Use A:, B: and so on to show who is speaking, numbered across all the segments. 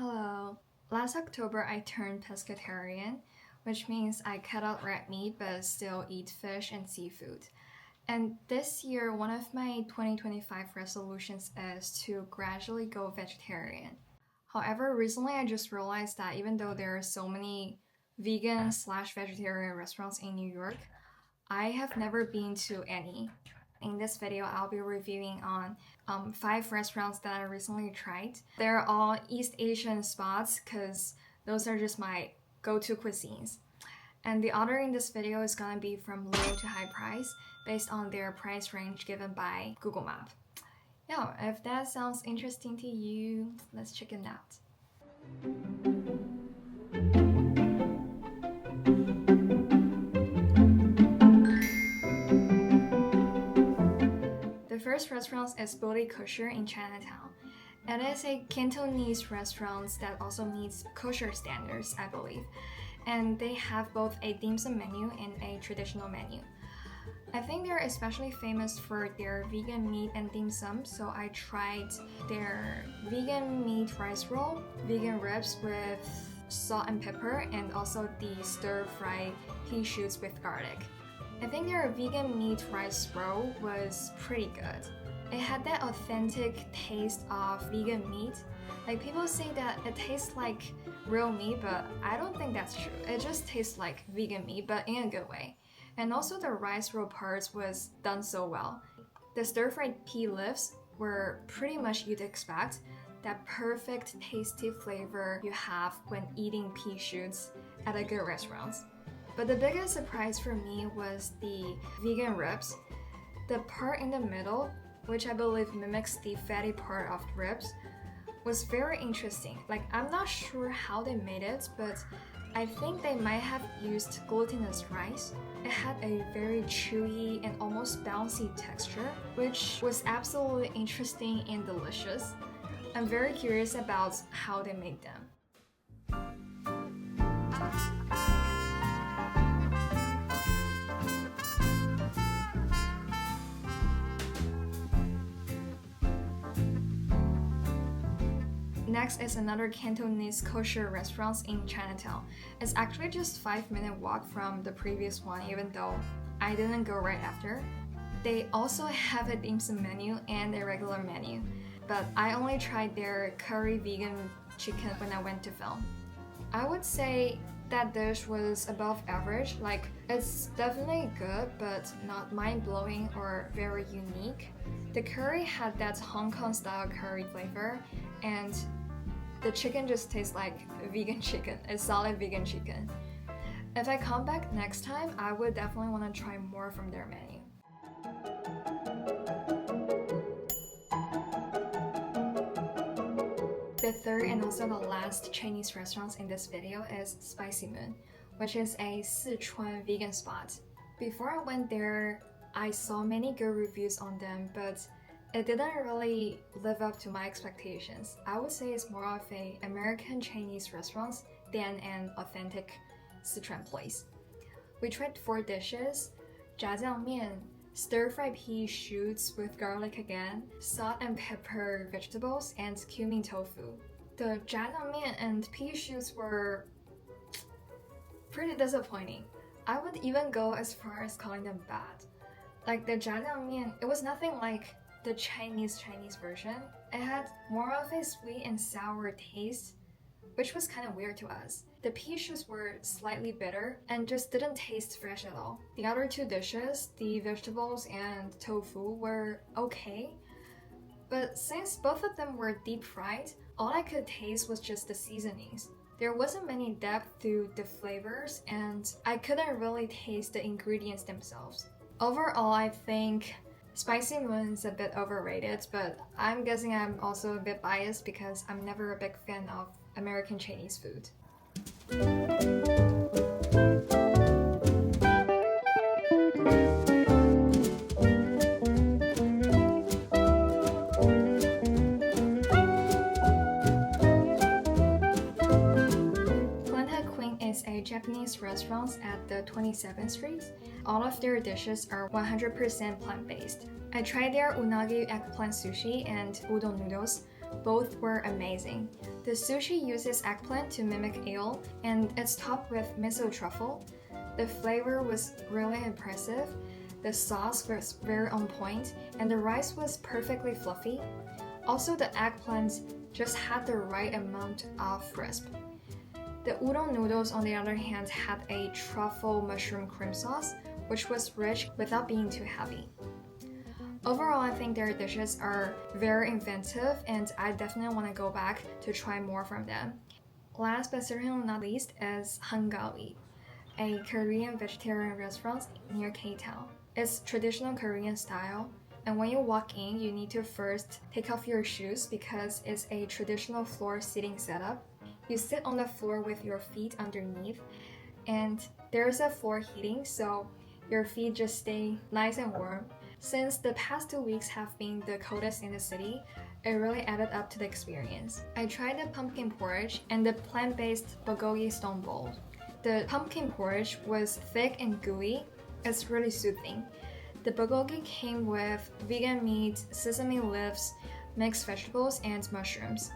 A: Hello. Last October, I turned pescatarian, which means I cut out red meat but still eat fish and seafood. And this year, one of my 2025 resolutions is to gradually go vegetarian. However, recently I just realized that even though there are so many vegan/vegetarian restaurants in New York, I have never been to any. In this video, I'll be reviewing on 5 restaurants that I recently tried. They're all East Asian spots because those are just my go-to cuisines. And the order in this video is gonna be from low to high price based on their price range given by Google Map. Yeah, if that sounds interesting to you, let's check it out. The first restaurant is Bodhi Kosher in Chinatown. It is a Cantonese restaurant that also meets kosher standards, I believe. And they have both a dim sum menu and a traditional menu. I think they're especially famous for their vegan meat and dim sum, so I tried their vegan meat rice roll, vegan ribs with salt and pepper, and also the stir-fried pea shoots with garlic. I think their vegan meat rice roll was pretty good. It had that authentic taste of vegan meat. Like people say that it tastes like real meat, but I don't think that's true. It just tastes like vegan meat, but in a good way. And also the rice roll parts was done so well. The stir-fried pea leaves were pretty much you'd expect. That perfect tasty flavor you have when eating pea shoots at a good restaurant. But the biggest surprise for me was the vegan ribs. The part in the middle, which I believe mimics the fatty part of the ribs, was very interesting. Like, I'm not sure how they made it, but I think they might have used glutinous rice. It had a very chewy and almost bouncy texture, which was absolutely interesting and delicious. I'm very curious about how they made them. Next is another Cantonese kosher restaurant in Chinatown. It's actually just 5-minute walk from the previous one, even though I didn't go right after. They also have a dim sum menu and a regular menu, but I only tried their curry vegan chicken when I went to film. I would say that dish was above average. Like, it's definitely good, but not mind-blowing or very unique. The curry had that Hong Kong style curry flavor, and the chicken just tastes like vegan chicken, a solid vegan chicken. If I come back next time, I would definitely want to try more from their menu. The third and also the last Chinese restaurant in this video is Spicy Moon, which is a Sichuan vegan spot. Before I went there, I saw many good reviews on them, but it didn't really live up to my expectations. I would say it's more of an American Chinese restaurant than an authentic Sichuan place. We tried 4 dishes: jiajiang mian, stir-fried pea shoots with garlic again, salt and pepper vegetables, and cumin tofu. The jiajiang mian and pea shoots were pretty disappointing. I would even go as far as calling them bad. Like the jiajiang mian, it was nothing like the Chinese version. It had more of a sweet and sour taste, which was kind of weird to us. The pea shoots were slightly bitter and just didn't taste fresh at all. The other 2 dishes, the vegetables and tofu, were okay, but since both of them were deep fried, all I could taste was just the seasonings. There wasn't many depth to the flavors, and I couldn't really taste the ingredients themselves. Overall, I think Spicy Moon is a bit overrated, but I'm guessing I'm also a bit biased because I'm never a big fan of American Chinese food. Planta Queen is a Japanese restaurant at the 27th Street. All of their dishes are 100% plant-based. I tried their unagi eggplant sushi and udon noodles, Both were amazing. The sushi uses eggplant to mimic eel, and it's topped with miso truffle. The flavor was really impressive. The sauce was very on point, and the rice was perfectly fluffy. Also, the eggplants just had the right amount of crisp. The udon noodles, on the other hand, had a truffle mushroom cream sauce, which was rich without being too heavy. Overall, I think their dishes are very inventive, and I definitely want to go back to try more from them. Last but certainly not least is Hangawi, a Korean vegetarian restaurant near K-Town. It's traditional Korean style, and when you walk in, you need to first take off your shoes because it's a traditional floor seating setup. You sit on the floor with your feet underneath, and there's a floor heating, so your feet just stay nice and warm. Since the past 2 weeks have been the coldest in the city, it really added up to the experience. I tried the pumpkin porridge and the plant-based bulgogi stone bowl. The pumpkin porridge was thick and gooey. It's really soothing. The bulgogi came with vegan meat, sesame leaves, mixed vegetables, and mushrooms.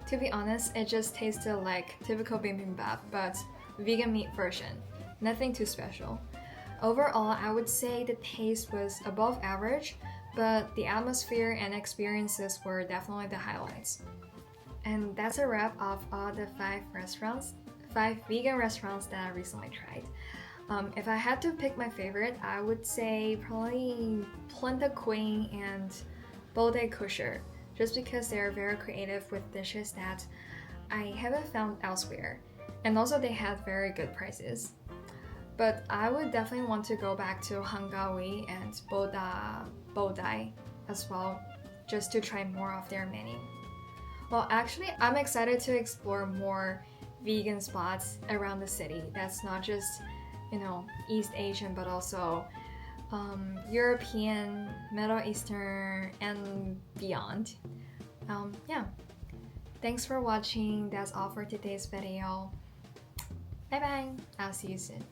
A: To be honest, it just tasted like typical bibimbap, but vegan meat version. Nothing too special. Overall, I would say the taste was above average, but the atmosphere and experiences were definitely the highlights. And that's a wrap of all the 5 vegan restaurants that I recently tried. If I had to pick my favorite, I would say probably Planta Queen and Bodai Kosher, just because they're very creative with dishes that I haven't found elsewhere. And also they had very good prices. But I would definitely want to go back to Hangawi and Bodai as well, just to try more of their menu. Well, actually, I'm excited to explore more vegan spots around the city. That's not just, East Asian, but also European, Middle Eastern, and beyond. Yeah. Thanks for watching. That's all for today's video. Bye bye. I'll see you soon.